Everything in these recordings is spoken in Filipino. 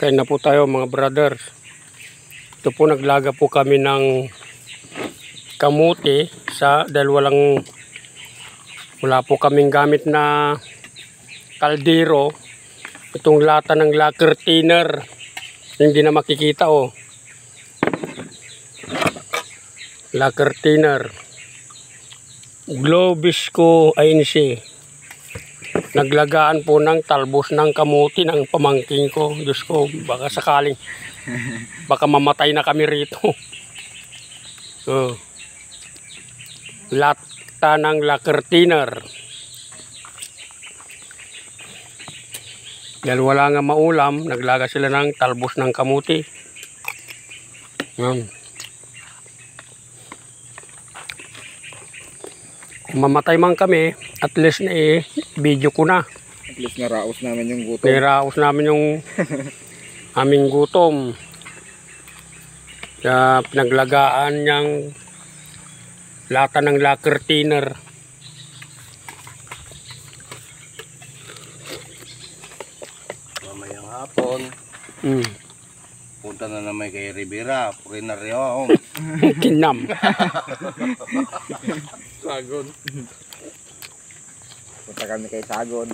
Kain na po tayo mga brother. Ito po naglaga po kami ng kamuti dahil wala po kaming gamit na kaldero. Itong lata ng lacquer thinner. Hindi na makikita oh. Lacquer thinner. Globisco INC. Naglagaan po ng talbos ng kamuti ng pamangking ko. Diyos ko, baka sakaling baka mamatay na kami rito. Lata ng lacquer thinner. Dahil wala nga maulam, naglaga sila ng talbos ng kamuti. Kung mamatay man kami, at least na video ko na. At least naraos namin yung gutom. Naraos namin yung aming gutom. Kaya pinaglagaan niyang lata ng lacquer thinner. Mamayang hapon. Punta na naman kay Rivera. Puri na rin ako. Kinam. Sagon. Punta kami kay Sagon.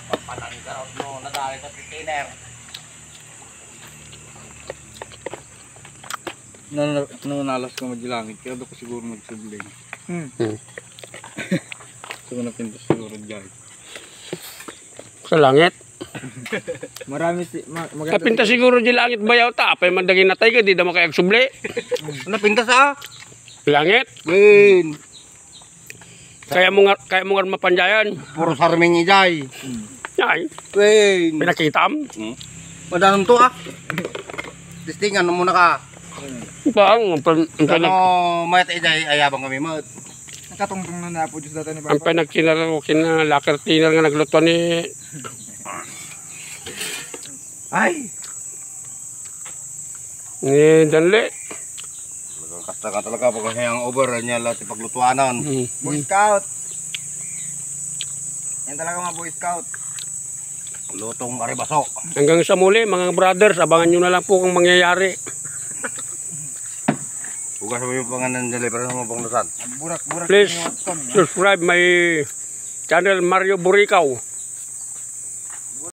Papananggarot mo. Nadali ka tiner. Nalas ko magilangit. Kaya doon ko siguro nagsubling. So napintas siguro dyan. Sa langit. Marami maganda. Napinta siguro di langit bayaw ta. Apay man daging natay ka, di na makayagsuble. Napintas ah. Langit. Win. Kaya mo nga mapanjayan. Puro sarming ijay. Ay, Win. pinakitam. Madanong to ah. Testingan muna ka. Bang, Ano mayat ijay ayabang kami mat. Nakatungtong na napo Diyos data ni ang Papa. kina lacquer thinner nga nagluto ni Ay! Danle. Kasta ka talaga pag hangover niya lahat ipaglutuanan. Boy Scout! Yan talaga mga Boy Scout. Lutong aribaso. Hanggang sa muli mga brothers, abangan nyo na lang po kung mangyayari. Hugas mo yung panganan dyan, pero mo panglusan. Burak-burak Please ni Watson. subscribe my channel Mario Burikaw.